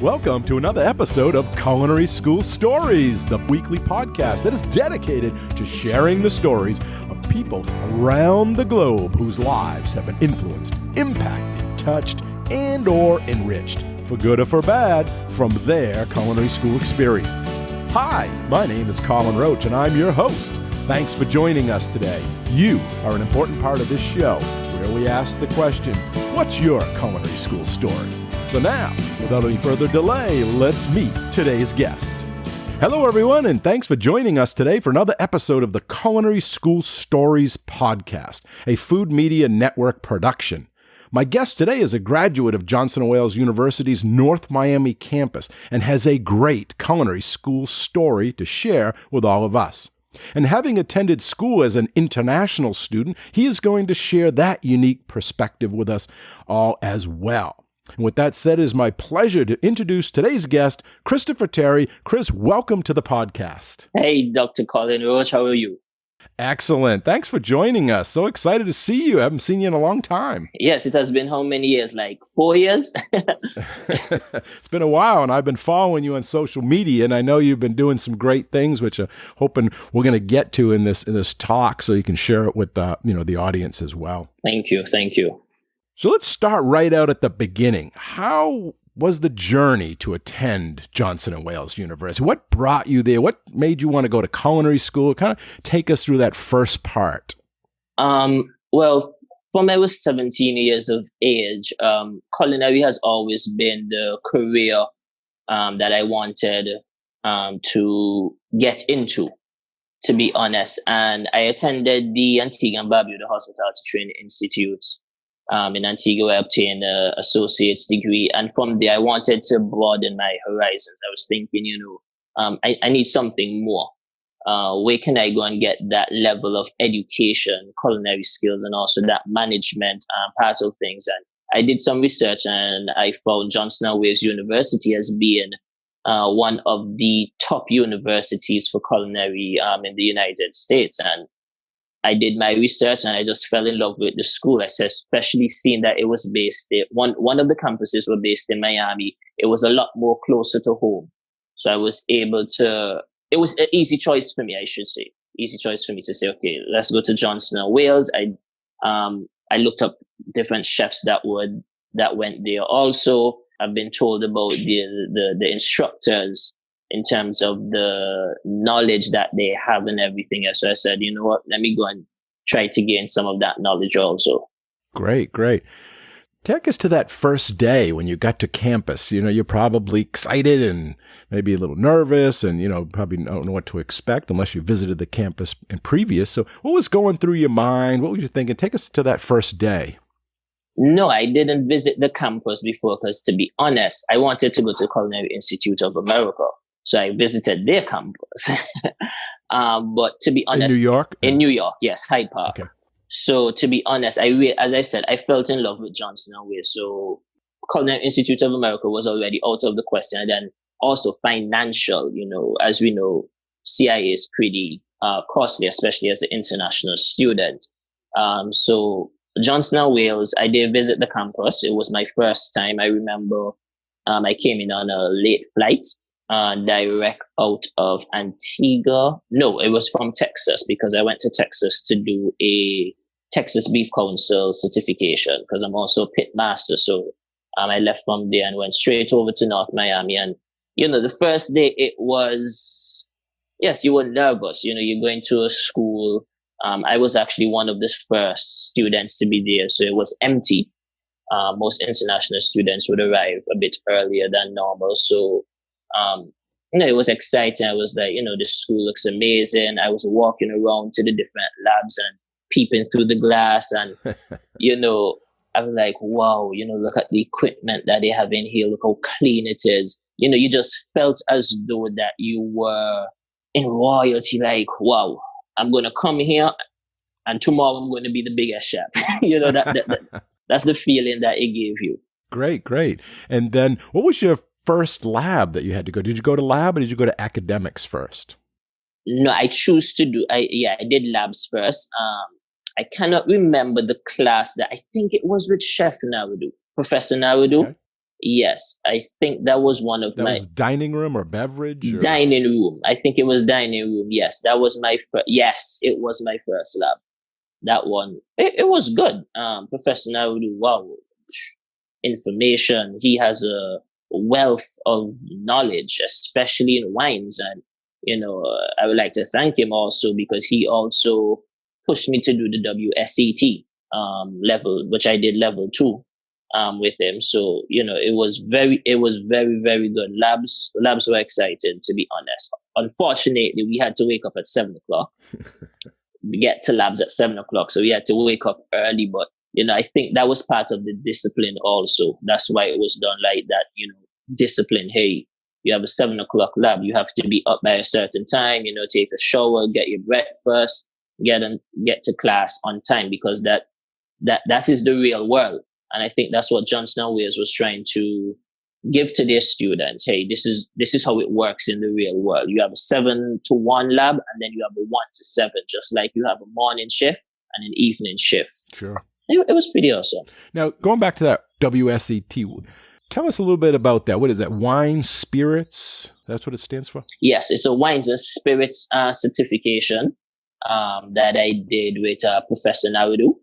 Welcome to another episode of Culinary School Stories, the weekly podcast that is dedicated to sharing the stories of people around the globe whose lives have been influenced, impacted, touched, and or enriched, for good or for bad, from their culinary school experience. Hi, my name is Colin Roach, and I'm your host. Thanks for joining us today. You are an important part of this show, where we ask the question, what's your culinary school story? So now, without any further delay, let's meet today's guest. Hello, everyone, and thanks for joining us today for another episode of the Culinary School Stories podcast, a Food Media Network production. My guest today is a graduate of Johnson & Wales University's North Miami campus and has a great culinary school story to share with all of us. And having attended school as an international student, he is going to share that unique perspective with us all as well. And with that said, it is my pleasure to introduce today's guest, Christopher Terry. Chris, welcome to the podcast. Hey, Dr. Colin Roach, how are you? Excellent. Thanks for joining us. So excited to see you. I haven't seen you in a long time. Yes, it has been how many years? Like 4 years? It's been a while, and I've been following you on social media, and I know you've been doing some great things, which I'm hoping we're going to get to in this talk, so you can share it with the audience as well. Thank you. So let's start right out at the beginning. How was the journey to attend Johnson & Wales University? What brought you there? What made you want to go to culinary school? Kind of take us through that first part. Well, from I was 17 years of age, culinary has always been the career that I wanted to get into, to be honest. And I attended the Antigua and Barbuda Hospitality Training Institute. In Antigua, I obtained an associate's degree. And from there, I wanted to broaden my horizons. I was thinking, I need something more. Where can I go and get that level of education, culinary skills, and also that management part of things? And I did some research, and I found Johnson & Wales University as being one of the top universities for culinary in the United States. And I did my research and I just fell in love with the school. I said, especially seeing that it was based there. One of the campuses were based in Miami. It was a lot more closer to home. So I was able to, it was an easy choice for me, I should say. Easy choice for me to say, okay, let's go to Johnson & Wales. I looked up different chefs that went there. Also, I've been told about the instructors in terms of the knowledge that they have and everything else. So I said, you know what, let me go and try to gain some of that knowledge also. Great. Take us to that first day when you got to campus. You're probably excited and maybe a little nervous and, probably don't know what to expect unless you visited the campus in previous. So what was going through your mind? What were you thinking? Take us to that first day. No, I didn't visit the campus before because, to be honest, I wanted to go to the Culinary Institute of America. So I visited their campus. But to be honest... In New York? In New York, yes, Hyde Park. Okay. So to be honest, as I said, I felt in love with Johnson & Wales. So Culinary Institute of America was already out of the question. And then also financial, as we know, CIA is pretty costly, especially as an international student. So Johnson & Wales, I did visit the campus. It was my first time. I remember I came in on a late flight. Direct out of Antigua. No, it was from Texas because I went to Texas to do a Texas Beef Council certification because I'm also a pit master. So I left from there and went straight over to North Miami. And, the first day it was, yes, you were nervous. You're going to a school. I was actually one of the first students to be there. So it was empty. Most international students would arrive a bit earlier than normal. So it was exciting. I was like, the school looks amazing. I was walking around to the different labs and peeping through the glass. And, I was like, wow, look at the equipment that they have in here. Look how clean it is. You just felt as though that you were in royalty. Like, wow, I'm going to come here and tomorrow I'm going to be the biggest chef. That's the feeling that it gave you. Great. And then what was your first lab that you had to go? Did you go to lab or did you go to academics first? No, I choose to do. I did labs first. I cannot remember the class that I think it was with Chef Narudu, Professor Narudu. Okay. Yes, I think that was one of that my... was dining room or beverage? Or? Dining room. I think it was dining room. Yes, that was my first. Yes, it was my first lab. That one, it was good. Professor Naudu, wow, information. He has a wealth of knowledge, especially in wines. And, I would like to thank him also because he also pushed me to do the WSET level, which I did level 2 with him. So, it was very, very good. Labs were exciting, to be honest. Unfortunately, we had to wake up at 7:00. We get to labs at 7:00. So we had to wake up early, but I think that was part of the discipline also. That's why it was done like that, discipline. Hey, you have a 7:00 lab, you have to be up by a certain time, take a shower, get your breakfast, get to class on time, because that is the real world. And I think that's what Johnson & Wales was trying to give to their students. Hey, this is how it works in the real world. You have a 7 to 1 lab, and then you have a 1 to 7, just like you have a morning shift and an evening shift. Sure. It was pretty awesome. Now, going back to that WSET, tell us a little bit about that. What is that? Wine, spirits? That's what it stands for? Yes, it's a wines and spirits certification that I did with Professor Naudu.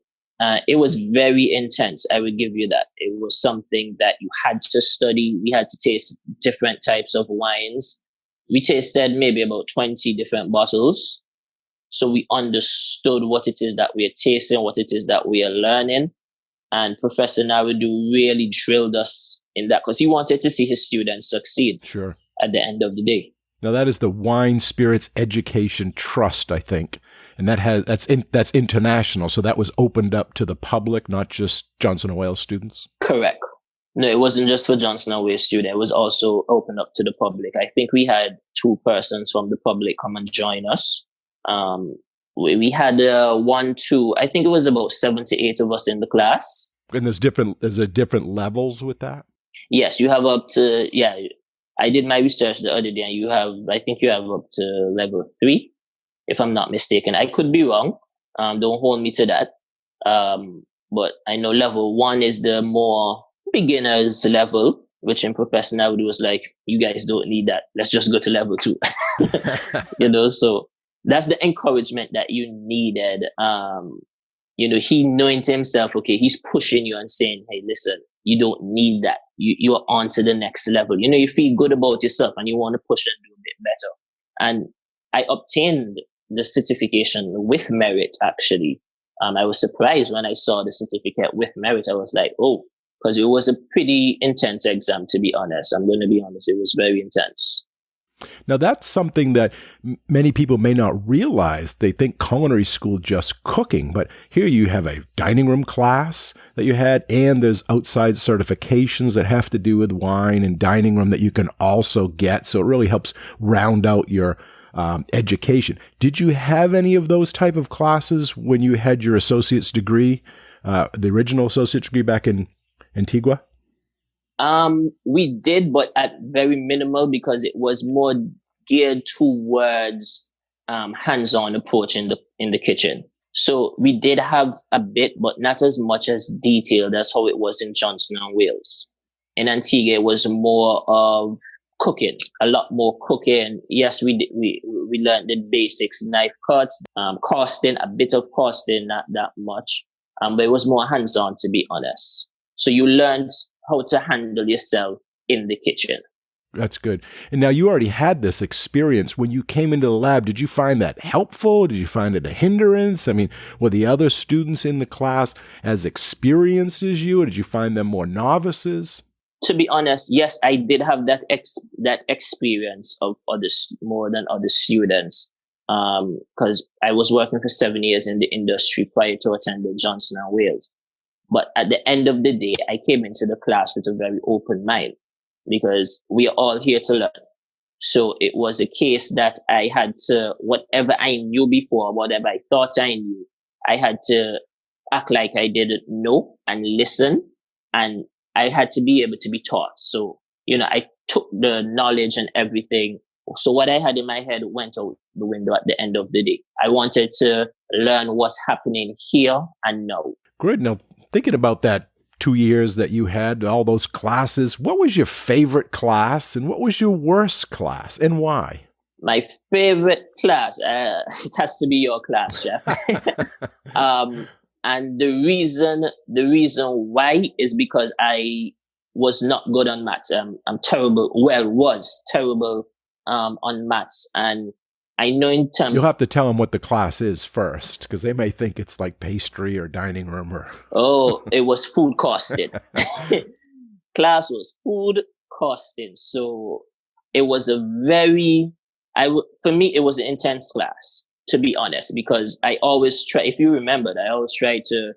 It was very intense. I would give you that. It was something that you had to study. We had to taste different types of wines. We tasted maybe about 20 different bottles. So we understood what it is that we are tasting, what it is that we are learning. And Professor Naudu really drilled us in that because he wanted to see his students succeed. Sure. At the end of the day. Now that is the Wine Spirits Education Trust, I think. And that's international. So that was opened up to the public, not just Johnson & Wales students? Correct. No, it wasn't just for Johnson & Wales students. It was also opened up to the public. I think we had 2 persons from the public come and join us. We had 1, 2, I think it was about 7 to 8 of us in the class. And there's different levels with that? Yes, you have up to, I did my research the other day, and I think you have up to level 3, if I'm not mistaken. I could be wrong. Don't hold me to that. But I know level 1 is the more beginners level, which in Professor Naudu was like, you guys don't need that. Let's just go to level 2. So that's the encouragement that you needed. He knowing to himself, okay, he's pushing you and saying, hey, listen, you don't need that. You're on to the next level. You feel good about yourself and you want to push and do a bit better. And I obtained the certification with merit, actually. I was surprised when I saw the certificate with merit. I was like, oh, because it was a pretty intense exam, to be honest. I'm going to be honest. It was very intense. Now, that's something that many people may not realize. They think culinary school just cooking, but here you have a dining room class that you had, and there's outside certifications that have to do with wine and dining room that you can also get. So it really helps round out your education. Did you have any of those type of classes when you had your associate's degree, the original associate's degree back in Antigua? We did, but at very minimal, because it was more geared towards hands-on approach in the kitchen. So we did have a bit, but not as much as detailed as how it was in Johnson & Wales. In Antigua, it was more of cooking, a lot more cooking. Yes, we learned the basics, knife cuts, costing, a bit of costing, not that much, but it was more hands-on, to be honest. So you learned how to handle yourself in the kitchen. That's good. And now you already had this experience. When you came into the lab, did you find that helpful? Did you find it a hindrance? I mean, were the other students in the class as experienced as you, or did you find them more novices? To be honest, yes, I did have that experience of others more than other students, because I was working for 7 years in the industry prior to attending Johnson & Wales. But at the end of the day, I came into the class with a very open mind, because we are all here to learn. So it was a case that I had to, whatever I knew before, whatever I thought I knew, I had to act like I didn't know and listen, and I had to be able to be taught. So, I took the knowledge and everything. So what I had in my head went out the window at the end of the day. I wanted to learn what's happening here and now. Great. Now, thinking about that 2 years that you had all those classes, what was your favorite class and what was your worst class and why? My favorite class, it has to be your class, Chef. And the reason why is because I was not good on maths. I'm terrible. Well, was terrible on maths, and I know in terms. You'll have to tell them what the class is first, because they may think it's like pastry or dining room or. Oh, it was food costing. Class was food costing, so it was a very. For me, it was an intense class, to be honest, because I always try. If you remember, I always try to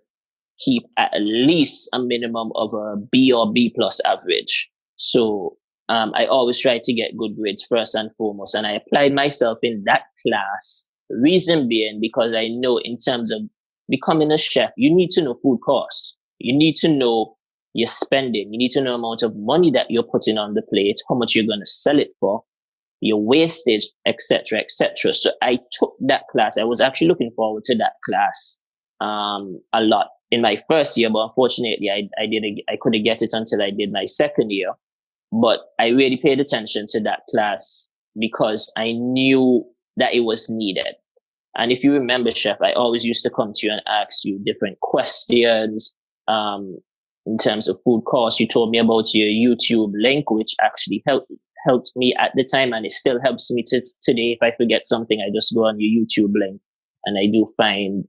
keep at least a minimum of a B or B plus average. So I always try to get good grades first and foremost. And I applied myself in that class. Reason being, because I know in terms of becoming a chef, you need to know food costs. You need to know your spending. You need to know the amount of money that you're putting on the plate, how much you're going to sell it for, your wastage, etc., etc. So I took that class. I was actually looking forward to that class a lot in my first year, but unfortunately, I couldn't get it until I did my second year. But I really paid attention to that class because I knew that it was needed. And if you remember, Chef, I always used to come to you and ask you different questions in terms of food costs. You told me about your YouTube link, which actually helped me at the time, and it still helps me today. If I forget something, I just go on your YouTube link, and I do find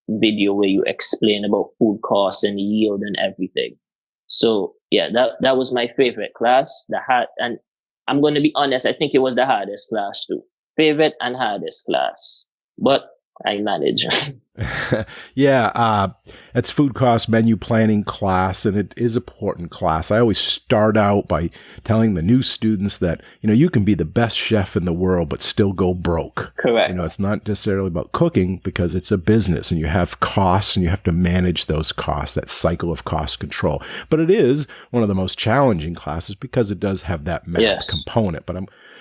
video where you explain about food costs and yield and everything. So yeah, that was my favorite class. And I'm going to be honest, I think it was the hardest class too. Favorite and hardest class, but I manage. Yeah, that's food cost menu planning class, and it is an important class. I always start out by telling the new students that, you can be the best chef in the world, but still go broke. Correct. It's not necessarily about cooking because it's a business and you have costs and you have to manage those costs, that cycle of cost control. But it is one of the most challenging classes because it does have that math component. But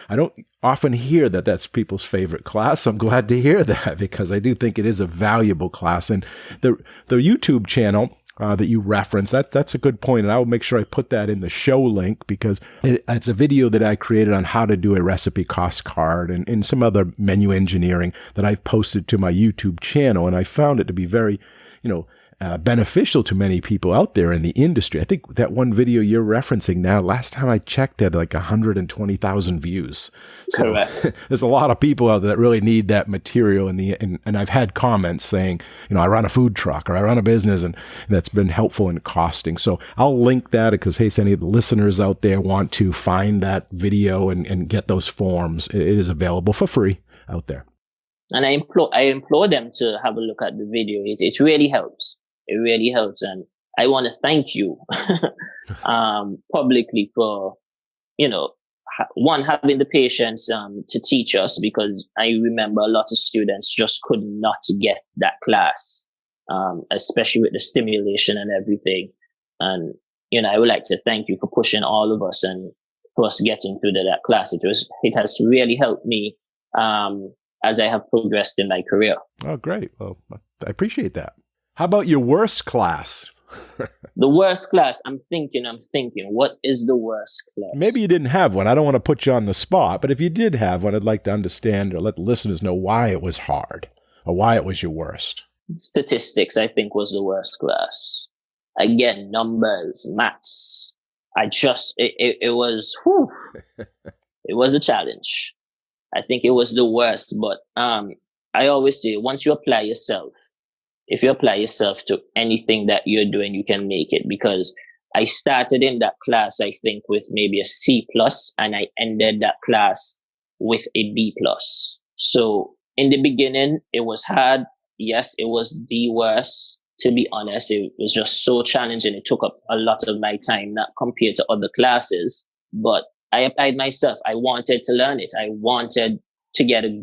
I don't often hear that that's people's favorite class. So I'm glad to hear that because I do think it is a valuable class. And the YouTube channel that you referenced, that's a good point. And I will make sure I put that in the show link because it's a video that I created on how to do a recipe cost card and some other menu engineering that I've posted to my YouTube channel. And I found it to be very, beneficial to many people out there in the industry. I think that one video you're referencing now, last time I checked, had like 120,000 views. So there's a lot of people out there that really need that material. And I've had comments saying, I run a food truck or I run a business, and that's been helpful in costing. So I'll link that because in case any of the listeners out there want to find that video and get those forms, it is available for free out there. And I implore them to have a look at the video. It really helps. It really helps. And I want to thank you publicly for, one, having the patience to teach us, because I remember a lot of students just could not get that class, especially with the stimulation and everything. And, I would like to thank you for pushing all of us and for us getting through that class. It has really helped me as I have progressed in my career. Oh, great. Well, I appreciate that. How about your worst class? The worst class, I'm thinking, what is the worst class? Maybe you didn't have one. I don't want to put you on the spot, but if you did have one, I'd like to understand or let the listeners know why it was hard or why it was your worst. Statistics, I think, was the worst class. Again, numbers, maths. It was, it was a challenge. I think it was the worst, but I always say, once you apply yourself, if you apply yourself to anything that you're doing, you can make it. Because I started in that class, I think, with maybe a C plus, and I ended that class with a B plus. So in the beginning, it was hard. Yes, it was the worst. To be honest, it was just so challenging. It took up a lot of my time, not compared to other classes. But I applied myself. I wanted to learn it. I wanted to get a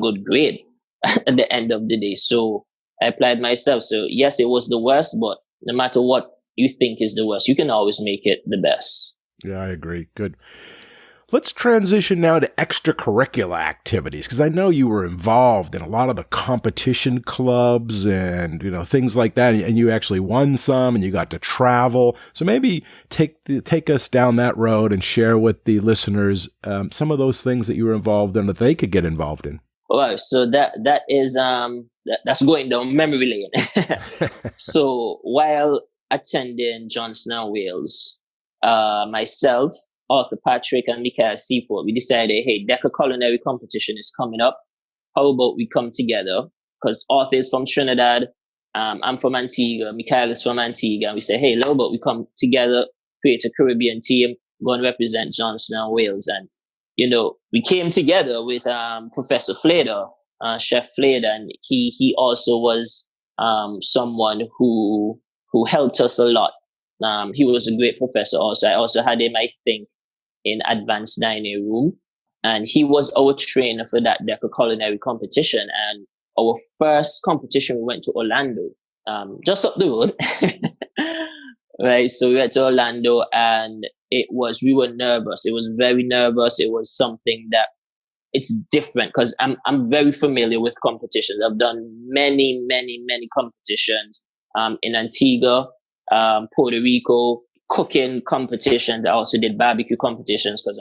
good grade at the end of the day. So I applied myself. So yes, it was the worst, but no matter what you think is the worst, you can always make it the best. Yeah, I agree. Good. Let's transition now to extracurricular activities, because I know you were involved in a lot of the competition clubs and, things like that. And you actually won some and you got to travel. So maybe take us down that road and share with the listeners some of those things that you were involved in that they could get involved in. Well, so that is that's going down memory lane. So while attending Johnson and Wales, myself, Arthur Patrick, and Michael Seaford, we decided, hey, Deca Culinary competition is coming up. How about we come together? Because Arthur is from Trinidad, I'm from Antigua, Michael is from Antigua, and we say, hey, how about we come together, create a Caribbean team, go and represent Johnson and Wales. And we came together with Professor Flader, Chef Flader, and he also was someone who helped us a lot. He was a great professor also. I also had him, I think, in advanced dining room. And he was our trainer for that Deca Culinary competition. And our first competition, we went to Orlando, just up the road. Right. So we went to Orlando and we were nervous. It was very nervous. It was something that it's different because I'm very familiar with competitions. I've done many, many, many competitions in Antigua, Puerto Rico, cooking competitions. I also did barbecue competitions because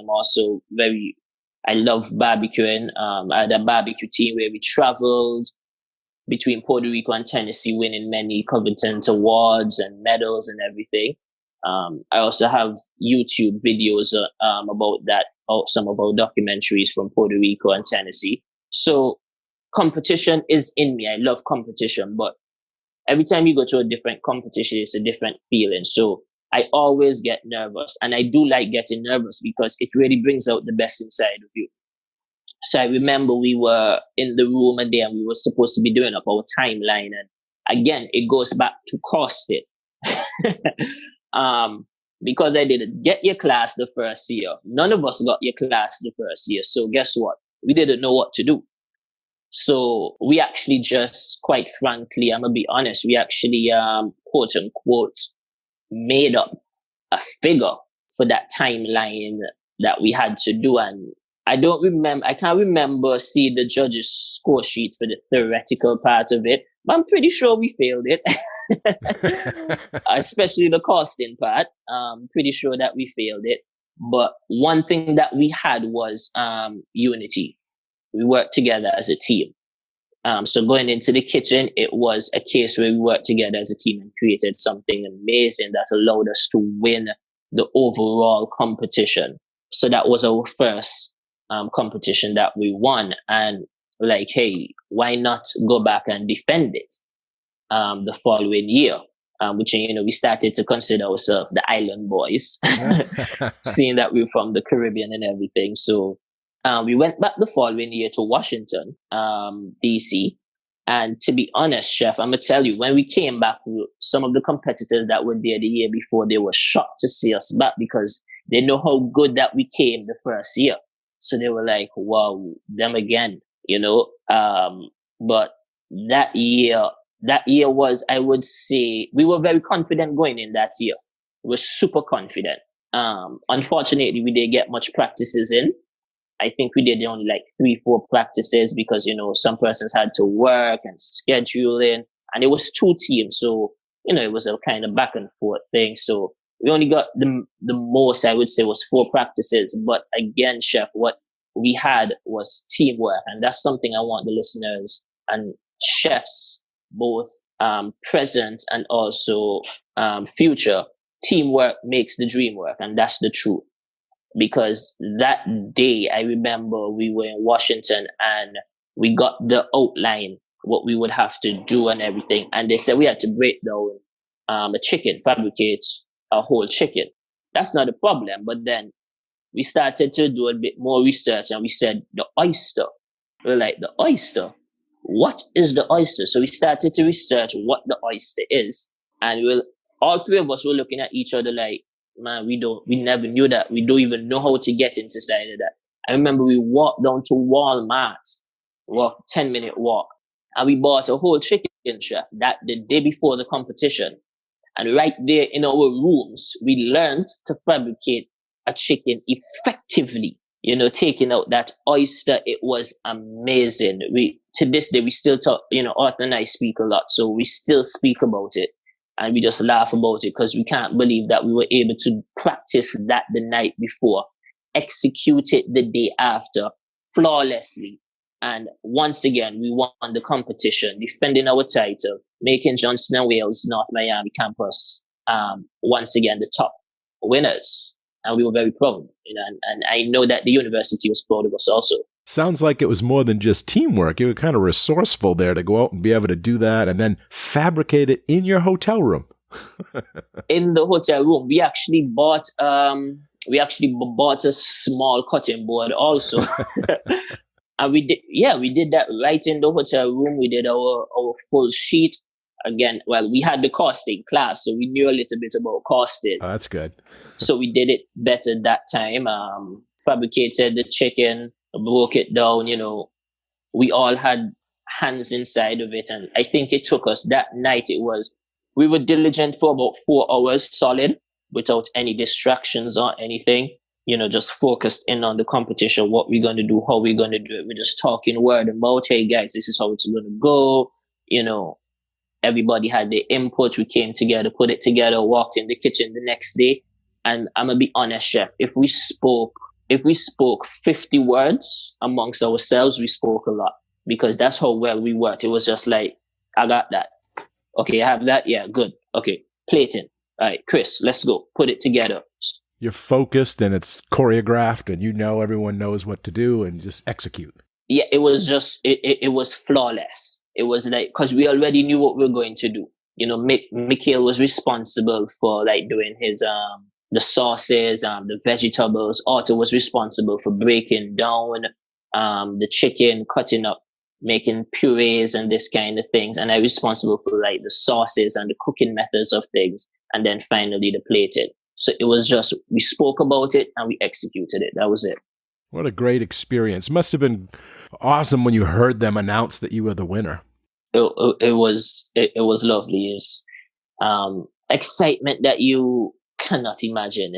I love barbecuing. I had a barbecue team where we traveled between Puerto Rico and Tennessee, winning many coveted awards and medals and everything. I also have YouTube videos about that, some of our documentaries from Puerto Rico and Tennessee. So competition is in me. I love competition, but every time you go to a different competition, it's a different feeling. So I always get nervous, and I do like getting nervous because it really brings out the best inside of you. So I remember we were in the room a day and we were supposed to be doing up our timeline. And again, it goes back to costing. Because I didn't get your class the first year. None of us got your class the first year. So guess what? We didn't know what to do. So we actually just, quite frankly, I'm going to be honest, we actually, quote unquote, made up a figure for that timeline that we had to do. And I can't remember seeing the judges' score sheet for the theoretical part of it, but I'm pretty sure we failed it. Especially the costing part. Pretty sure that we failed it. But one thing that we had was unity. We worked together as a team. So going into the kitchen, it was a case where we worked together as a team and created something amazing that allowed us to win the overall competition. So that was our first competition that we won. And like, hey, why not go back and defend it the following year? Which, we started to consider ourselves the island boys, seeing that we're from the Caribbean and everything. So we went back the following year to Washington, D.C. And to be honest, Chef, I'm going to tell you, when we came back, some of the competitors that were there the year before, they were shocked to see us back because they know how good that we came the first year. So they were like, wow, them again, but that year was, I would say, we were very confident going in that year. We were super confident. Unfortunately, we didn't get much practices in. I think we did only like 3-4 practices because, some persons had to work and scheduling, and it was 2 teams. So, it was a kind of back and forth thing. So we only got the most, I would say, was 4 practices. But again, Chef, what we had was teamwork. And that's something I want the listeners and chefs, both present and also future. Teamwork makes the dream work. And that's the truth. Because that day, I remember we were in Washington and we got the outline, what we would have to do and everything. And they said we had to break down a chicken, fabricate a whole chicken. That's not a problem. But then we started to do a bit more research and we said, the oyster. We're like, the oyster? What is the oyster? So we started to research what the oyster is. And all 3 of us were looking at each other like, man, we never knew that. We don't even know how to get inside of that. I remember we walked down to Walmart, 10-minute walk, and we bought a whole chicken, Chef, that the day before the competition. And right there in our rooms, we learned to fabricate a chicken effectively. taking out that oyster, it was amazing. To this day, we still talk, Arthur and I speak a lot, so we still speak about it. And we just laugh about it because we can't believe that we were able to practice that the night before, execute it the day after flawlessly. And once again, we won the competition, defending our title, making Johnson & Wales North Miami campus once again the top winners. And we were very proud. And I know that the university was proud of us also. Sounds like it was more than just teamwork. You were kind of resourceful there to go out and be able to do that and then fabricate it in your hotel room. In the hotel room, we actually bought a small cutting board also. And we did that right in the hotel room. We did our full sheet. Again, well, we had the costing class, so we knew a little bit about costing. Oh, that's good. So we did it better that time. Fabricated the chicken, broke it down. We all had hands inside of it, and I think it took us that night. We were diligent for about 4 hours solid, without any distractions or anything. Just focused in on the competition, what we're going to do, how we're going to do it. We're just talking word about, hey guys, this is how it's going to go. Everybody had their input. We came together, put it together, walked in the kitchen the next day. And I'm going to be honest, chef, if we spoke 50 words amongst ourselves, we spoke a lot, because that's how well we worked. It was just like, I got that. Okay, I have that. Yeah, good. Okay, plating. All right, Chris, let's go. Put it together. You're focused and it's choreographed and everyone knows what to do and just execute. Yeah, it was just, it was flawless. It was like, because we already knew what we were going to do. Mikhail was responsible for like doing his, the sauces, the vegetables. Otto was responsible for breaking down the chicken, cutting up, making purees and this kind of things. And I was responsible for like the sauces and the cooking methods of things. And then finally the plating. So it was just, we spoke about it and we executed it. That was it. What a great experience. Must have been awesome when you heard them announce that you were the winner. It was lovely. It's excitement that you cannot imagine.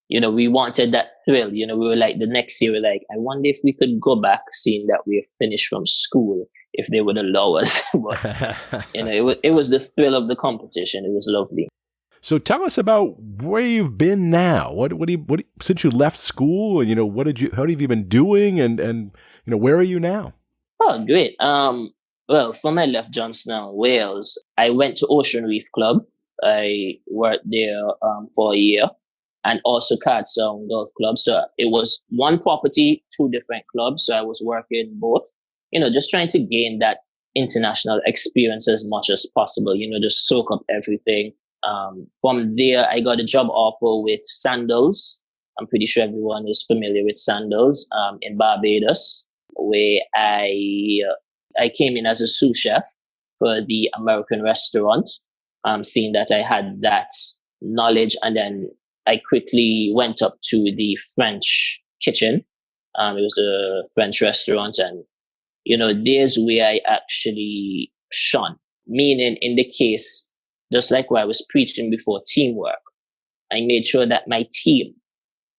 We wanted that thrill. We were like, the next year, we're like, I wonder if we could go back, seeing that we're finished from school, if they would allow us. But, it was the thrill of the competition. It was lovely. So tell us about where you've been now. What since you left school, how have you been doing, and where are you now? Oh, great. Well, from I left Johnstown, Wales, I went to Ocean Reef Club. I worked there for a year, and also Cardstown Golf Club. So it was one property, 2 different clubs. So I was working both, just trying to gain that international experience as much as possible, just soak up everything. From there, I got a job offer with Sandals. I'm pretty sure everyone is familiar with Sandals in Barbuda, where I came in as a sous chef for the American restaurant, seeing that I had that knowledge. And then I quickly went up to the French kitchen. It was a French restaurant. And, there's where I actually shone, meaning in the case, just like what I was preaching before, teamwork. I made sure that my team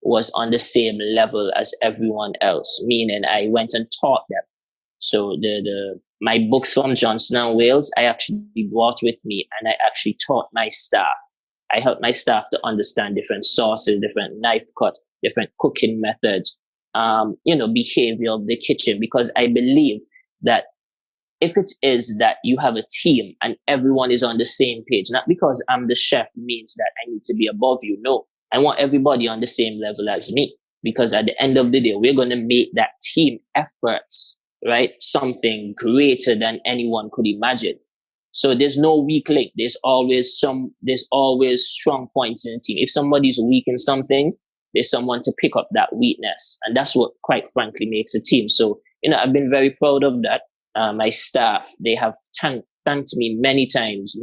was on the same level as everyone else, meaning I went and taught them. So my books from Johnstown, Wales, I actually brought with me, and I actually taught my staff. I helped my staff to understand different sauces, different knife cuts, different cooking methods, behavior of the kitchen, because I believe that if it is that you have a team and everyone is on the same page, not because I'm the chef means that I need to be above you. No, I want everybody on the same level as me, because at the end of the day, we're going to make that team effort, right, something greater than anyone could imagine. So there's no weak link. There's always strong points in the team. If somebody's weak in something, there's someone to pick up that weakness. And that's what, quite frankly, makes a team. So, I've been very proud of that. My staff, they have thanked me many times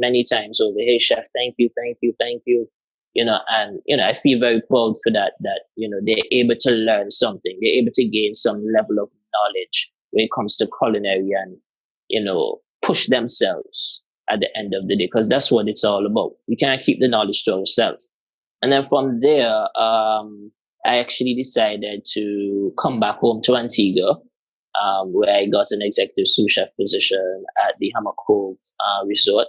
over, hey, chef, thank you. I feel very proud for that, they're able to learn something. They're able to gain some level of knowledge when it comes to culinary and, push themselves at the end of the day, because that's what it's all about. We can't keep the knowledge to ourselves. And then from there, I actually decided to come back home to Antigua, where I got an executive sous chef position at the Hammock Cove Resort.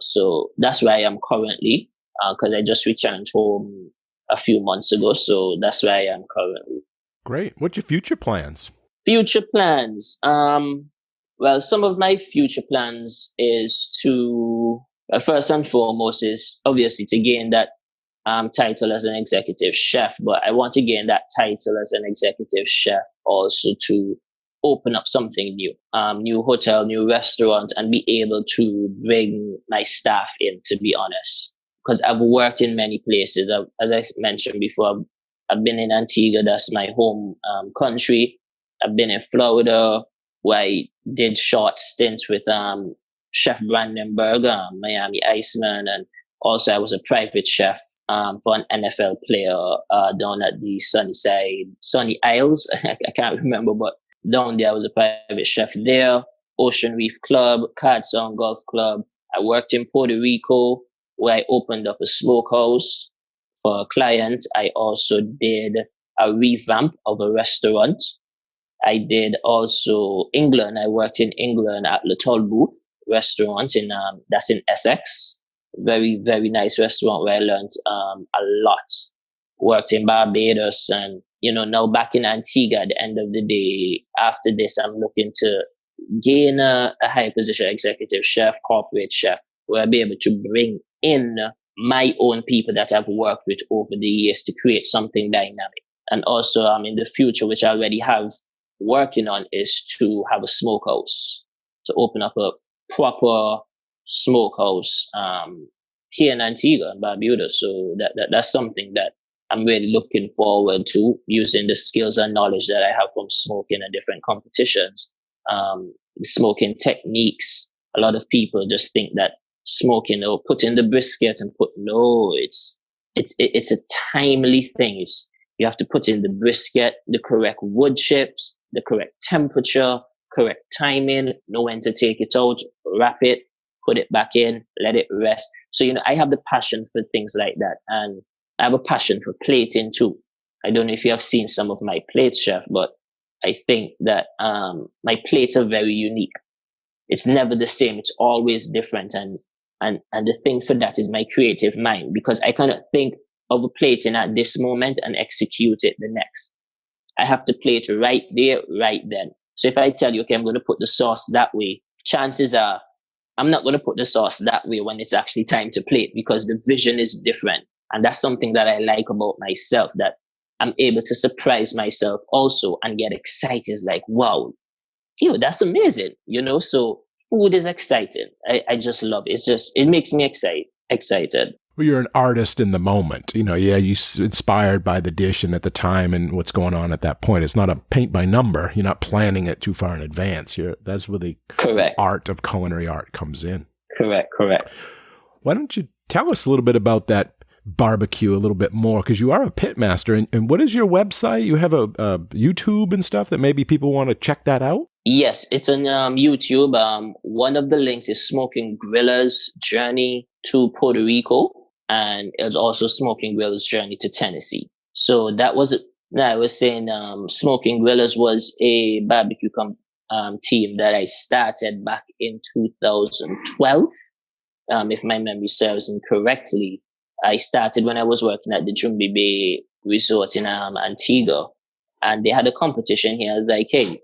So that's where I am currently, because I just returned home a few months ago. So that's where I am currently. Great. What's your future plans? Future plans. Well, some of my future plans is to, first and foremost, is obviously to gain that title as an executive chef, but I want to gain that title as an executive chef also to open up something new, new hotel, new restaurant, and be able to bring my staff in, to be honest. Because I've worked in many places. As I mentioned before, I've been in Antigua, that's my home country. I've been in Florida, where I did short stints with Chef Brandenburg, Miami Iceman, and also I was a private chef for an NFL player down at the Sunny Isles. I can't remember, but down there I was a private chef there. Ocean Reef Club, Card Sound Golf Club. I worked in Puerto Rico, where I opened up a smokehouse for a client. I also did a revamp of a restaurant. I did also England. I worked in England at Le Tolbooth restaurant that's in Essex. Very, very nice restaurant where I learned a lot. Worked in Barbados, and now back in Antigua. At the end of the day, after this, I'm looking to gain a high position executive chef, corporate chef, where I'll be able to bring in my own people that I've worked with over the years to create something dynamic. And also, in the future, which I already have working on, is to have a smokehouse, to open up a proper smokehouse here in Antigua and Barbuda. So that's something that I'm really looking forward to, using the skills and knowledge that I have from smoking and different competitions, smoking techniques. A lot of people just think that smoking or putting the brisket and it's a timely thing. You have to put in the brisket, the correct wood chips, the correct temperature, correct timing, know when to take it out, wrap it, put it back in, let it rest. So, I have the passion for things like that. And I have a passion for plating too. I don't know if you have seen some of my plates, chef, but I think that my plates are very unique. It's never the same. It's always different. And the thing for that is my creative mind, because I cannot think of a plating at this moment and execute it the next. I have to plate right there, right then. So if I tell you, okay, I'm going to put the sauce that way, chances are I'm not going to put the sauce that way when it's actually time to plate, because the vision is different. And that's something that I like about myself, that I'm able to surprise myself also and get excited. It's like, wow, that's amazing, So food is exciting. I just love it. It makes me excited. Well, you're an artist in the moment. You're inspired by the dish and at the time and what's going on at that point. It's not a paint by number. You're not planning it too far in advance. That's where the correct art of culinary art comes in. Correct. Why don't you tell us a little bit about that barbecue a little bit more? Because you are a pit master. And what is your website? You have a YouTube and stuff that maybe people want to check that out? Yes, it's on YouTube. One of the links is Smoking Griller's Journey to Puerto Rico. And it's also Smoking Griller's Journey to Tennessee. So that was it. I was saying Smoking Grillers was a barbecue team that I started back in 2012. If my memory serves me correctly, I started when I was working at the Jumbi Bay Resort in Antigua. And they had a competition here. I was like, hey,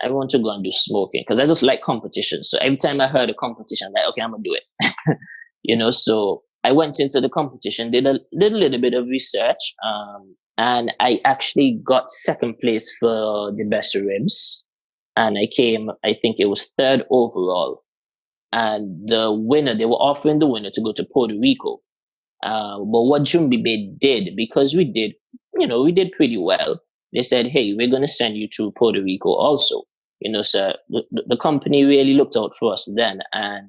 I want to go and do smoking, because I just like competition. So every time I heard a competition, I'm like, okay, I'm going to do it. So I went into the competition, did a little bit of research, and I actually got second place for the best ribs. And I think it was third overall. And the winner, they were offering the winner to go to Puerto Rico. But what Jumbi Bay did, because we did pretty well, they said, hey, we're going to send you to Puerto Rico also. So the company really looked out for us then. And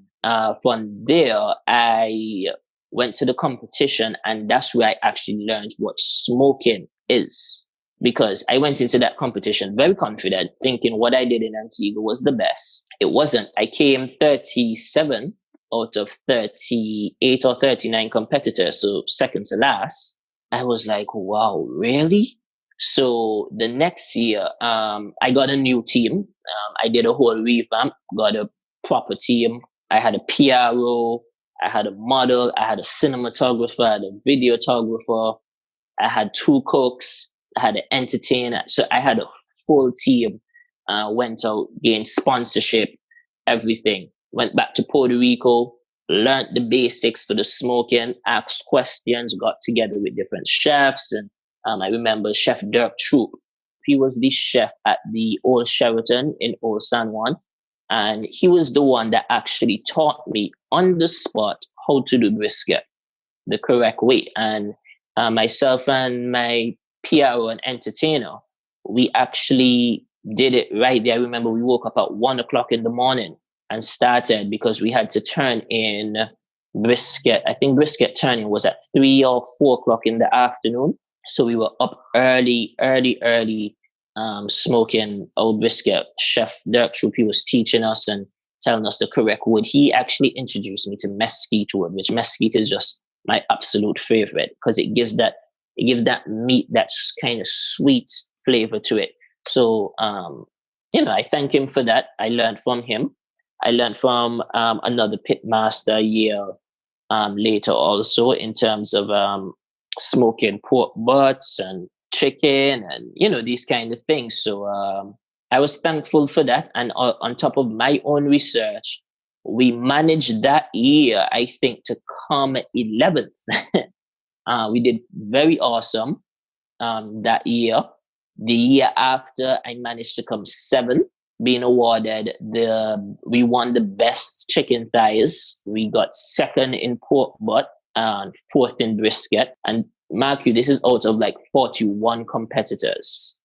from there, I went to the competition, and that's where I actually learned what smoking is. Because I went into that competition very confident, thinking what I did in Antigua was the best. It wasn't. I came 37 out of 38 or 39 competitors, so second to last. I was like, wow, really? So the next year, I got a new team. I did a whole revamp, got a proper team. I had a PRO, I had a model, I had a cinematographer, I had a videographer, I had 2 cooks, I had an entertainer. So I had a full team. Went out, gained sponsorship, everything. Went back to Puerto Rico, learned the basics for the smoking, asked questions, got together with different chefs. And I remember Chef Dirk Troop. He was the chef at the Old Sheraton in Old San Juan. And he was the one that actually taught me on the spot how to do brisket the correct way. And myself and my PRO and entertainer, we actually did it right there. I remember we woke up at 1 o'clock in the morning and started because we had to turn in brisket. I think brisket turning was at 3 or 4 o'clock in the afternoon. So we were up early, smoking our brisket. Chef Dirk Troop was teaching us and telling us the correct wood. He actually introduced me to mesquite wood, which mesquite is just my absolute favorite because it gives that meat that's kind of sweet flavor to it. So I thank him for that. I learned from him. I learned from another pit master a year later also in terms of smoking pork butts and chicken and these kind of things. So I was thankful for that. And on top of my own research, we managed that year, I think, to come 11th. We did very awesome that year. The year after, I managed to come 7th, being awarded we won the best chicken thighs. We got 2nd in pork butt and 4th in brisket. And mark you, this is out of like 41 competitors.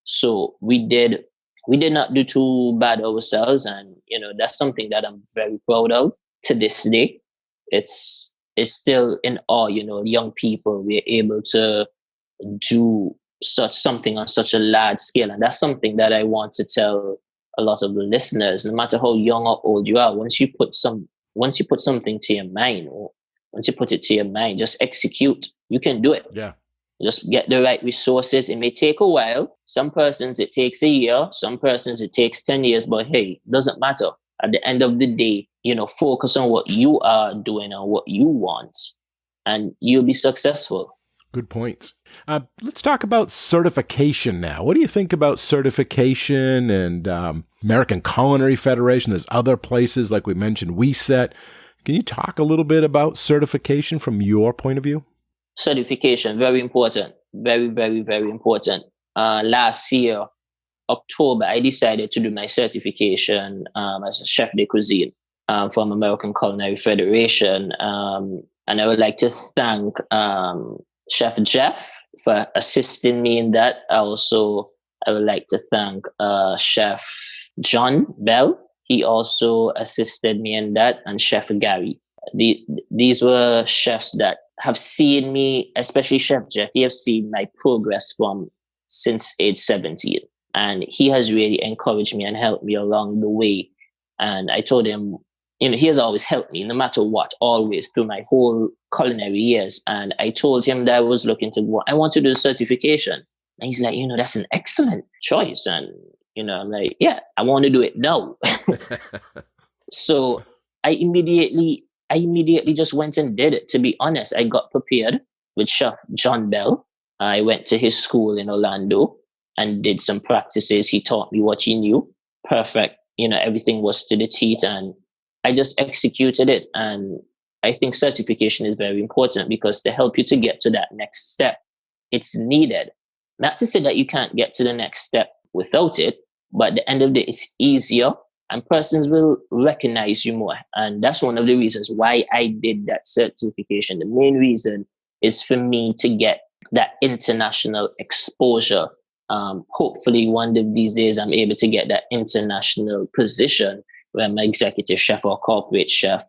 So we did not do too bad ourselves. And, that's something that I'm very proud of to this day. It's still in awe, young people, we're able to do such something on such a large scale. And that's something that I want to tell a lot of the listeners, no matter how young or old you are, once you put something to your mind, or once you put it to your mind, just execute. You can do it. Yeah. Just get the right resources. It may take a while. Some persons it takes a year. Some persons it takes 10 years. But hey, doesn't matter. At the end of the day, focus on what you are doing and what you want, and you'll be successful. Good points. Let's talk about certification now. What do you think about certification and American Culinary Federation? There's other places, like we mentioned, WeSet. Can you talk a little bit about certification from your point of view? Certification, very important. Very, very, very important. Last year, October, I decided to do my certification as a chef de cuisine from American Culinary Federation. And I would like to thank Chef Jeff for assisting me in that. I would like to thank Chef John Bell. He also assisted me in that, and Chef Gary. These were chefs that have seen me, especially Chef Jeff. He has seen my progress since age 17. And he has really encouraged me and helped me along the way. And I told him, he has always helped me no matter what, always through my whole culinary years. And I told him that I was looking to go, I want to do a certification. And he's like, that's an excellent choice. And, I'm like, yeah, I want to do it now. So I immediately just went and did it. To be honest, I got prepared with Chef John Bell. I went to his school in Orlando and did some practices. He taught me what he knew. Perfect. Everything was to the teeth, and I just executed it. And I think certification is very important because to help you to get to that next step, it's needed. Not to say that you can't get to the next step without it, but at the end of the day, it's easier and persons will recognize you more. And that's one of the reasons why I did that certification. The main reason is for me to get that international exposure. Hopefully one of these days I'm able to get that international position where I'm an executive chef or corporate chef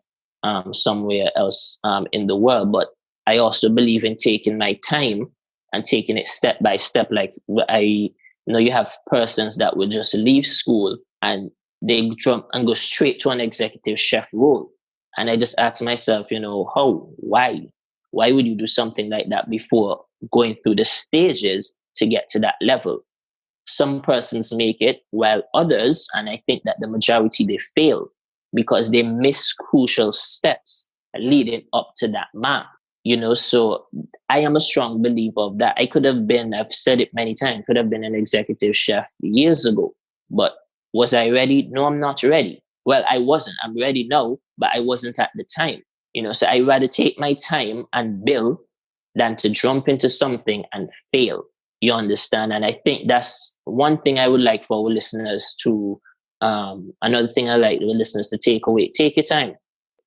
somewhere else in the world. But I also believe in taking my time and taking it step by step. Like you have persons that would just leave school and they jump and go straight to an executive chef role. And I just ask myself, why would you do something like that before going through the stages to get to that level. Some persons make it, while others, and I think that the majority, they fail because they miss crucial steps leading up to that mark. So I am a strong believer of that. I could have been, I've said it many times, could have been an executive chef years ago. But was I ready? No, I'm not ready. Well, I wasn't. I'm ready now, but I wasn't at the time. So I rather take my time and build than to jump into something and fail. You understand? And I think that's one thing I would like for our listeners to, another thing I like the listeners to take away. Take your time.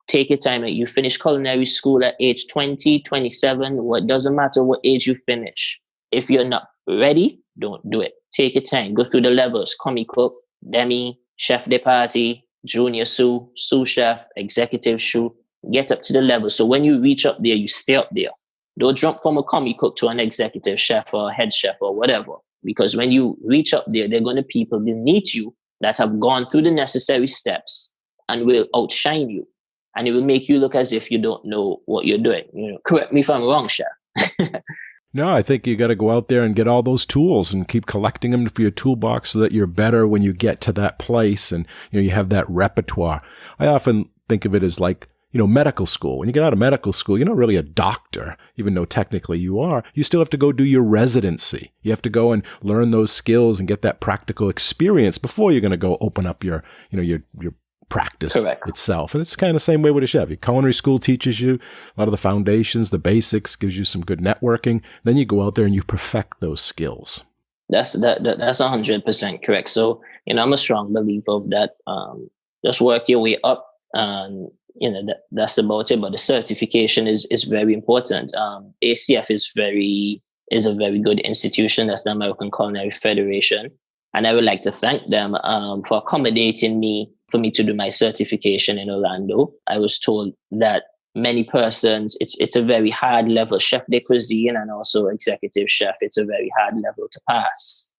Take your time. You finish culinary school at age 20, 27. What doesn't matter what age you finish. If you're not ready, don't do it. Take your time. Go through the levels. Commis cook, demi, chef de partie, junior sous, sous chef, executive chef. Get up to the level. So when you reach up there, you stay up there. Don't jump from a commis cook to an executive chef or a head chef or whatever. Because when you reach up there, there are going to be people beneath you that have gone through the necessary steps and will outshine you. And it will make you look as if you don't know what you're doing. Correct me if I'm wrong, chef. No, I think you got to go out there and get all those tools and keep collecting them for your toolbox so that you're better when you get to that place and you have that repertoire. I often think of it as like, medical school. When you get out of medical school, you're not really a doctor, even though technically you are. You still have to go do your residency. You have to go and learn those skills and get that practical experience before you're going to go open up your practice Correct. itself. And it's kind of the same way with a chef. Your culinary school teaches you a lot of the foundations, the basics, gives you some good networking. Then you go out there and you perfect those skills. That's 100% correct. So, I'm a strong believer of that. Just work your way up, and that's about it. But the certification is very important. ACF is a very good institution. That's the American Culinary Federation. And I would like to thank them for accommodating me for me to do my certification in Orlando. I was told that many persons, it's a very hard level, chef de cuisine and also executive chef. It's a very hard level to pass.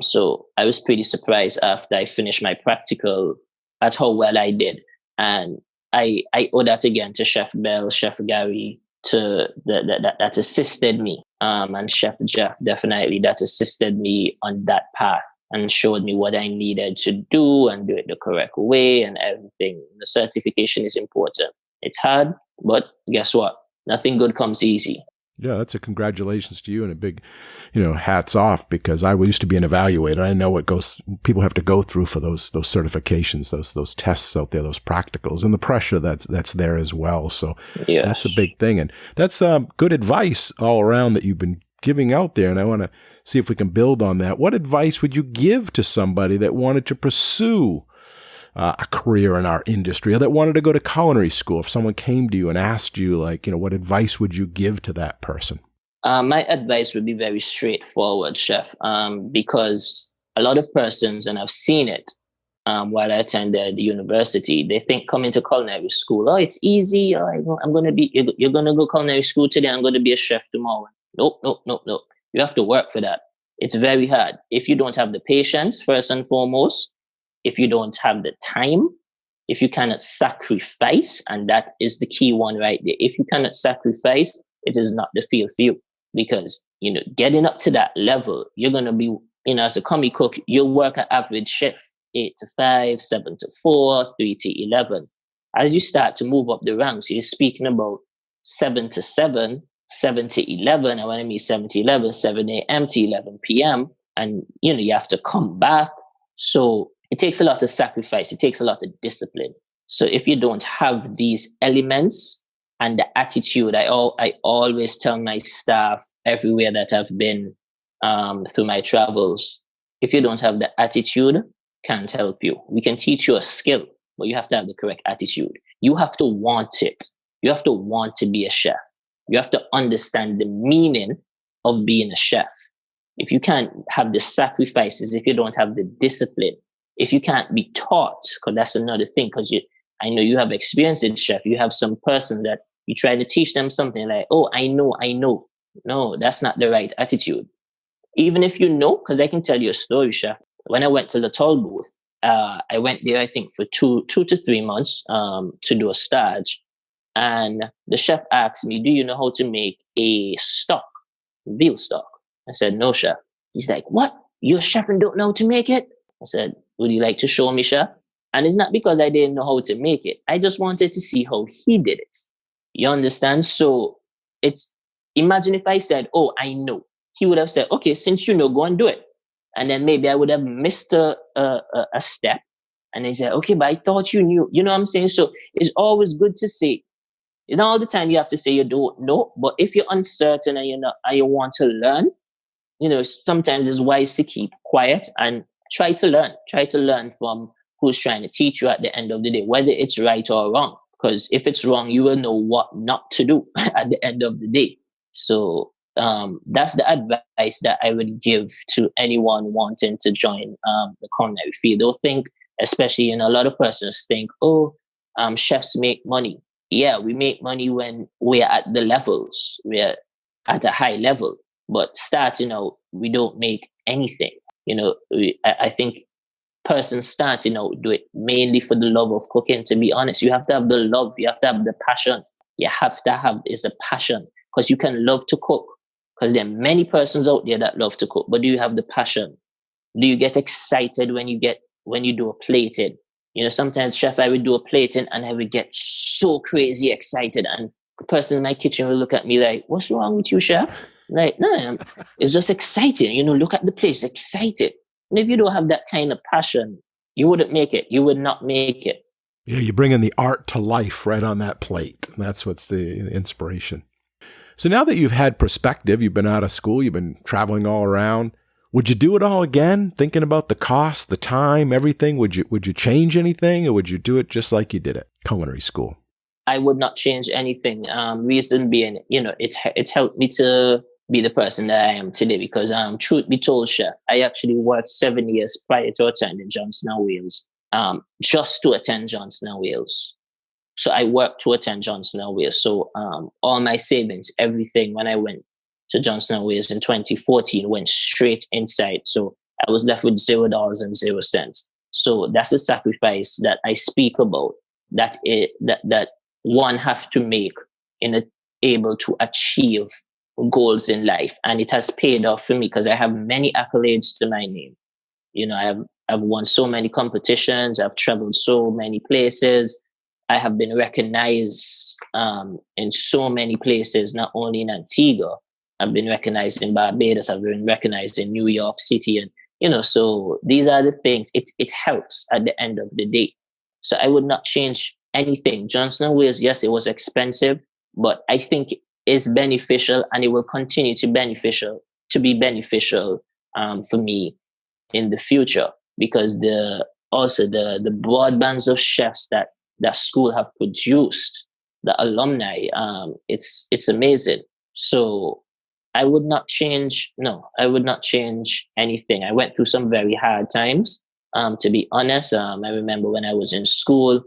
So I was pretty surprised after I finished my practical at how well I did. And I owe that again to Chef Bell, Chef Gary, that assisted me. And Chef Jeff, definitely, that assisted me on that path and showed me what I needed to do and do it the correct way and everything. The certification is important. It's hard, but guess what? Nothing good comes easy. Yeah, that's a congratulations to you and a big, hats off, because I used to be an evaluator. I know what people have to go through for those certifications, those tests out there, those practicals, and the pressure that's there as well. So yes. That's a big thing. And that's good advice all around that you've been giving out there. And I want to see if we can build on that. What advice would you give to somebody that wanted to pursue a career in our industry, or that wanted to go to culinary school? If someone came to you and asked you, what advice would you give to that person? My advice would be very straightforward, Chef, because a lot of persons, and I've seen it while I attended the university, they think coming to culinary school, it's easy. You're going to go culinary school today. I'm going to be a chef tomorrow. Nope. You have to work for that. It's very hard. If you don't have the patience, first and foremost, if you don't have the time, if you cannot sacrifice, and that is the key one right there. If you cannot sacrifice, it is not the field for you, because, getting up to that level, you're going to be, as a commis cook, you'll work an average shift, 8 to 5, 7 to 4, 3 to 11. As you start to move up the ranks, you're speaking about 7 to 7, 7 to 11. And when I mean 7 to 11, 7 a.m. to 11 p.m. And, you have to come back. So it takes a lot of sacrifice. It takes a lot of discipline. So if you don't have these elements and the attitude, I always tell my staff everywhere that I've been through my travels, if you don't have the attitude, can't help you. We can teach you a skill, but you have to have the correct attitude. You have to want it. You have to want to be a chef. You have to understand the meaning of being a chef. If you can't have the sacrifices, if you don't have the discipline, if you can't be taught, because that's another thing, because I know you have experience in chef, you have some person that you try to teach them something like, I know. No, that's not the right attitude. Even if you know, because I can tell you a story, chef. When I went to the toll booth, I went there, I think, for 2 to 3 months to do a stage. And the chef asked me, do you know how to make a stock? veal stock. I said, no, chef. He's like, what? You're a chef and don't know how to make it? I said, would you like to show me, chef? And it's not because I didn't know how to make it. I just wanted to see how he did it. You understand? So imagine if I said, oh, I know. He would have said, okay, since you know, go and do it. And then maybe I would have missed a step. And he said, okay, but I thought you knew. You know what I'm saying? So it's always good to say, it's not all the time you have to say you don't know, but if you're uncertain and you want to learn, sometimes it's wise to keep quiet and try to learn from who's trying to teach you at the end of the day, whether it's right or wrong. Because if it's wrong, you will know what not to do at the end of the day. So that's the advice that I would give to anyone wanting to join the culinary field. Don't think, especially a lot of persons think, chefs make money. Yeah, we make money when we're at the levels. We're at a high level. But starting out, we don't make anything. I think persons starting out do it mainly for the love of cooking. To be honest, you have to have the love. You have to have the passion. You have to have is a passion, because you can love to cook. Because there are many persons out there that love to cook, but do you have the passion? Do you get excited when you do a plating? Sometimes, chef, I would do a plating and I would get so crazy excited, and the person in my kitchen will look at me like, "What's wrong with you, chef?" Like, no, it's just exciting. Look at the place, excited. And if you don't have that kind of passion, you wouldn't make it. You would not make it. Yeah, you're bringing the art to life right on that plate. That's what's the inspiration. So now that you've had perspective, you've been out of school, you've been traveling all around, would you do it all again? Thinking about the cost, the time, everything, would you change anything, or would you do it just like you did at culinary school? I would not change anything. Reason being, it helped me to be the person that I am today, because truth be told, chef, I actually worked 7 years prior to attending Johnson & Wales, just to attend Johnson & Wales. So I worked to attend Johnson & Wales. So all my savings, everything, when I went to Johnson & Wales in 2014, went straight inside. So I was left with $0.00. So that's a sacrifice that I speak about, that one have to make in able to achieve goals in life. And it has paid off for me, because I have many accolades to my name. I've won so many competitions. I've traveled so many places. I have been recognized in so many places, not only in Antigua. I've been recognized in Barbuda. I've been recognized in New York City. And, so these are the things. It helps at the end of the day. So I would not change anything. Johnson & Wales, yes, it was expensive, but I think it's beneficial, and it will continue to be beneficial for me in the future, because the broad bands of chefs that school have produced, the alumni, it's amazing. So I would not change anything. I went through some very hard times, to be honest. I remember when I was in school,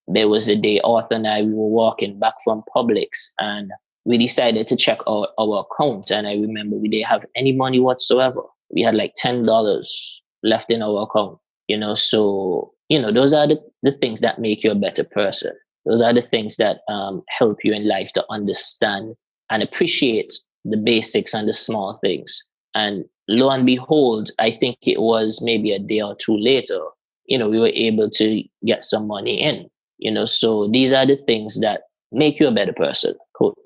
there was a day Arthur and I, we were walking back from Publix, and we decided to check our account. And I remember we didn't have any money whatsoever. We had like $10 left in our account, so, those are the things that make you a better person. Those are the things that help you in life to understand and appreciate the basics and the small things. And lo and behold, I think it was maybe a day or two later, we were able to get some money in, so these are the things that make you a better person,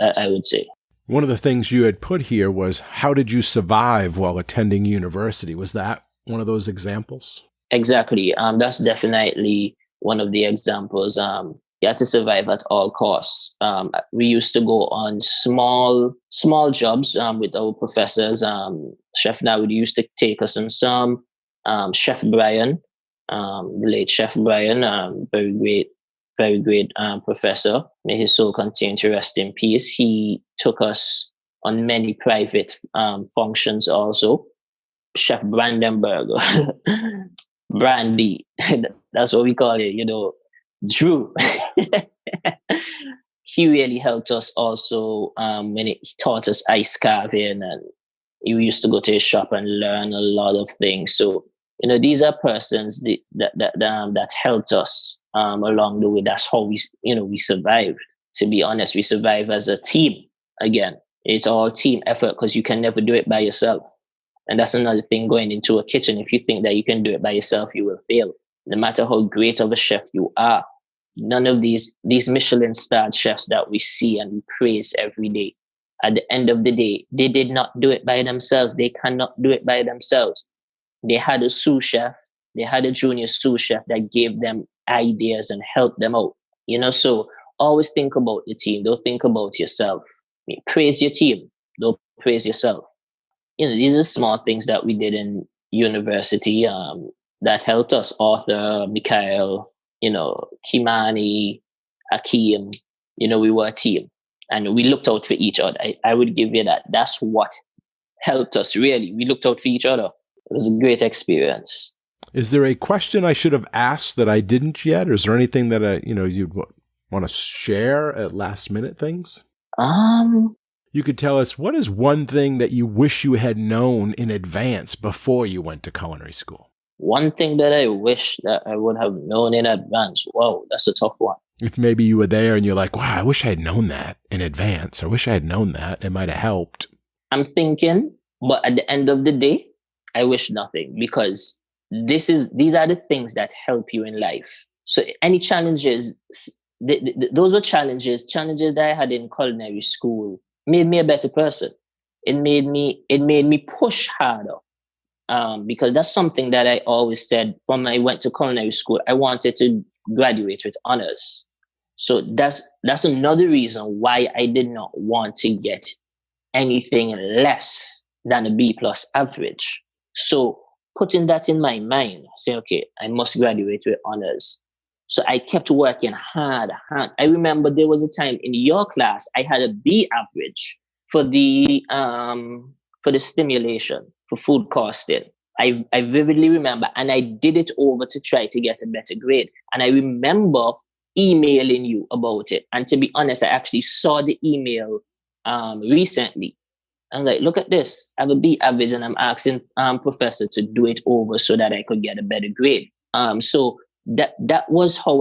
I would say. One of the things you had put here was, how did you survive while attending university? Was that one of those examples? Exactly. That's definitely one of the examples. You had to survive at all costs. We used to go on small jobs with our professors. Chef Narwood used to take us on some. Chef Brian, the late Chef Brian, very great professor. May his soul continue to rest in peace. He took us on many private functions also. Chef Brandenburger, Brandy, that's what we call it, Drew. He really helped us also when he taught us ice carving, and he used to go to his shop and learn a lot of things. So, these are persons that helped us along the way. That's how we survived. To be honest, we survived as a team again. It's all team effort because you can never do it by yourself. And that's another thing going into a kitchen. If you think that you can do it by yourself, you will fail. No matter how great of a chef you are, none of these Michelin-starred chefs that we see and we praise every day, at the end of the day, they did not do it by themselves. They cannot do it by themselves. They had a sous chef, they had a junior sous chef that gave them ideas and helped them out. So always think about the team. Don't think about yourself. Praise your team. Don't praise yourself. These are small things that we did in university that helped us. Arthur, Mikhail, Kimani, Akeem, we were a team and we looked out for each other. I would give you that. That's what helped us, really. We looked out for each other. It was a great experience. Is there a question I should have asked that I didn't yet? Or is there anything that, you'd want to share at last minute things? You could tell us, what is one thing that you wish you had known in advance before you went to culinary school? One thing that I wish that I would have known in advance. Whoa, that's a tough one. If maybe you were there and you're like, wow, I wish I had known that in advance. I wish I had known that. It might have helped. I'm thinking, but at the end of the day, I wish nothing, because these are the things that help you in life. So any challenges, those were challenges that I had in culinary school made me a better person. It made me push harder. Because that's something that I always said when I went to culinary school. I wanted to graduate with honors. So that's another reason why I did not want to get anything less than a B+ average. So putting that in my mind, saying, okay, I must graduate with honors. So I kept working hard. I remember there was a time in your class, I had a B average for the stimulation, for food costing. I vividly remember, and I did it over to try to get a better grade. And I remember emailing you about it. And to be honest, I actually saw the email recently. I'm like, look at this. I have a B average, and I'm asking professor to do it over so that I could get a better grade. So that was how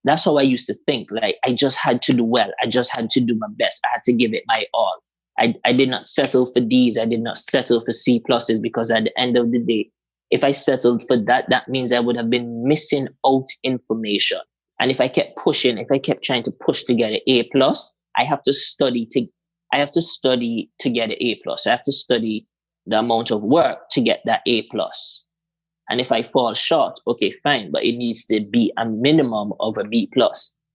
that's how I used to think. Like, I just had to do well. I just had to do my best. I had to give it my all. I did not settle for D's. I did not settle for C+, because at the end of the day, if I settled for that, that means I would have been missing out information. And if I kept pushing, if I kept trying to push to get an A+, I have to study to get an A+. I have to study the amount of work to get that A+. And if I fall short, okay, fine, but it needs to be a minimum of a B+.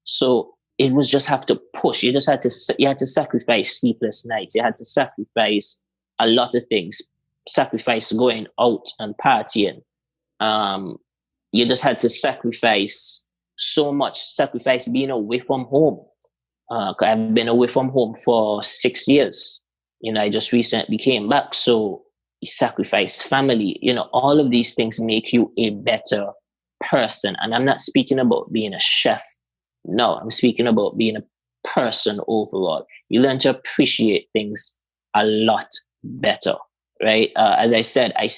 So it was just have to push. You had to sacrifice sleepless nights. You had to sacrifice a lot of things. Sacrifice going out and partying. You just had to sacrifice so much. Sacrifice being away from home. I've been away from home for 6 years. I just recently came back. So you sacrifice family. All of these things make you a better person. And I'm not speaking about being a chef. No, I'm speaking about being a person overall. You learn to appreciate things a lot better, right? As I said, I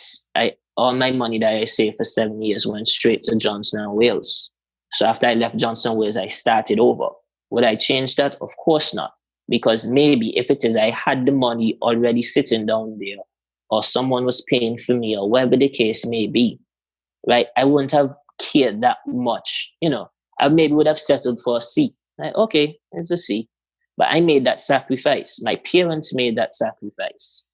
all my money that I saved for 7 years went straight to Johnson & Wales. So after I left Johnson & Wales, I started over. Would I change that? Of course not. Because maybe if it is I had the money already sitting down there, or someone was paying for me, or whatever the case may be, right? I wouldn't have cared that much, I maybe would have settled for a C. Like, okay, it's a C. But I made that sacrifice. My parents made that sacrifice.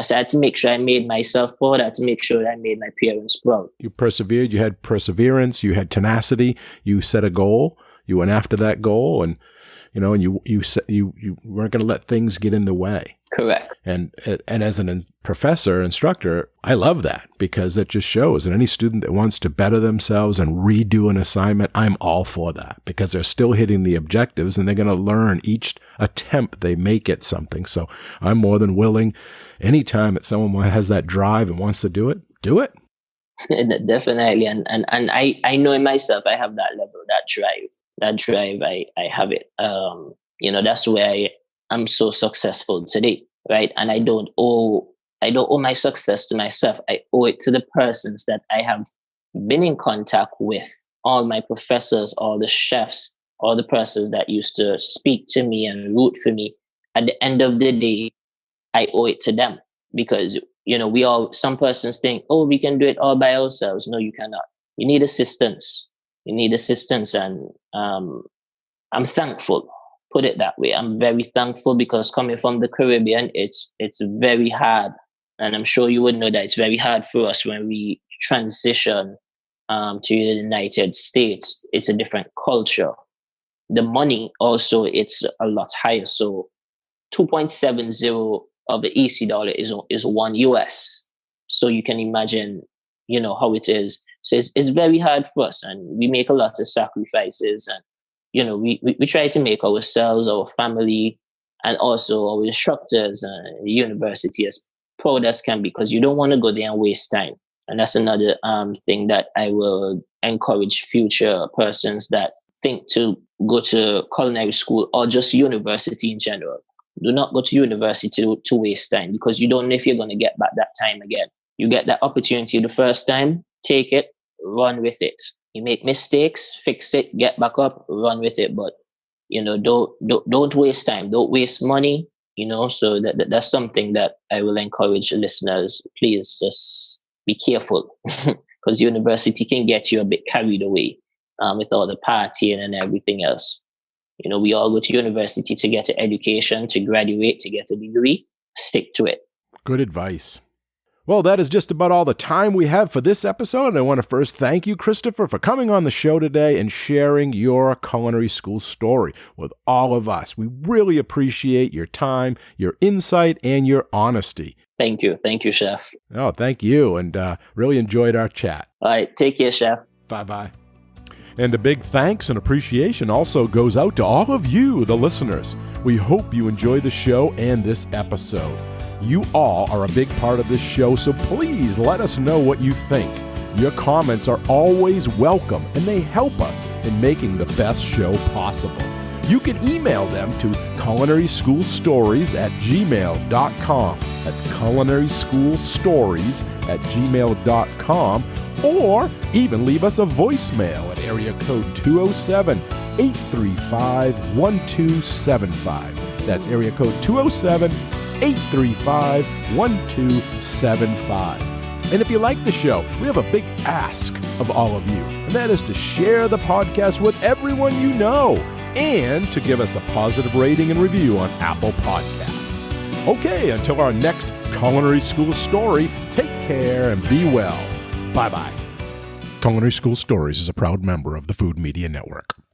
So I had to make sure I made myself proud. I had to make sure I made my parents proud. You persevered. You had perseverance. You had tenacity. You set a goal. You went after that goal, and you weren't going to let things get in the way. Correct. And as a professor, instructor, I love that, because that just shows that any student that wants to better themselves and redo an assignment, I'm all for that, because they're still hitting the objectives and they're going to learn each attempt they make at something. So I'm more than willing, anytime that someone has that drive and wants to do it, do it. Definitely. And I know in myself, I have that level, that drive, I have it. That's where I'm so successful today, right? And I don't owe my success to myself. I owe it to the persons that I have been in contact with, all my professors, all the chefs, all the persons that used to speak to me and root for me. at the end of the day, I owe it to them because, some persons think, oh, we can do it all by ourselves. No, you cannot. You need assistance. And I'm thankful. Put it that way. I'm very thankful because coming from the Caribbean, it's very hard. And I'm sure you would know that it's very hard for us when we transition to the United States. It's a different culture. The money also, it's a lot higher. So 2.70 of the EC dollar is $1 US. So you can imagine, how it is. So it's very hard for us, and we make a lot of sacrifices, and we try to make ourselves, our family, and also our instructors and the university as proud as can be, because you don't want to go there and waste time. And that's another thing that I will encourage future persons that think to go to culinary school or just university in general. Do not go to university to waste time, because you don't know if you're going to get back that time again. You get that opportunity the first time, take it, run with it. You make mistakes, fix it, get back up, run with it. But don't waste time, don't waste money. So that's something that I will encourage listeners. Please just be careful, because university can get you a bit carried away with all the partying and everything else. We all go to university to get an education, to graduate, to get a degree. Stick to it. Good advice. Well, that is just about all the time we have for this episode. And I want to first thank you, Christopher, for coming on the show today and sharing your culinary school story with all of us. We really appreciate your time, your insight, and your honesty. Thank you. Thank you, Chef. Oh, thank you. And really enjoyed our chat. All right. Take care, Chef. Bye-bye. And a big thanks and appreciation also goes out to all of you, the listeners. We hope you enjoy the show and this episode. You all are a big part of this show, so please let us know what you think. Your comments are always welcome, and they help us in making the best show possible. You can email them to culinaryschoolstories@gmail.com. That's culinaryschoolstories@gmail.com. Or even leave us a voicemail at area code 207-835-1275. That's area code 207-835-1275. And if you like the show, we have a big ask of all of you, and that is to share the podcast with everyone you know, and to give us a positive rating and review on Apple Podcasts. Okay, until our next Culinary School Story, take care and be well. Bye-bye. Culinary School Stories is a proud member of the Food Media Network.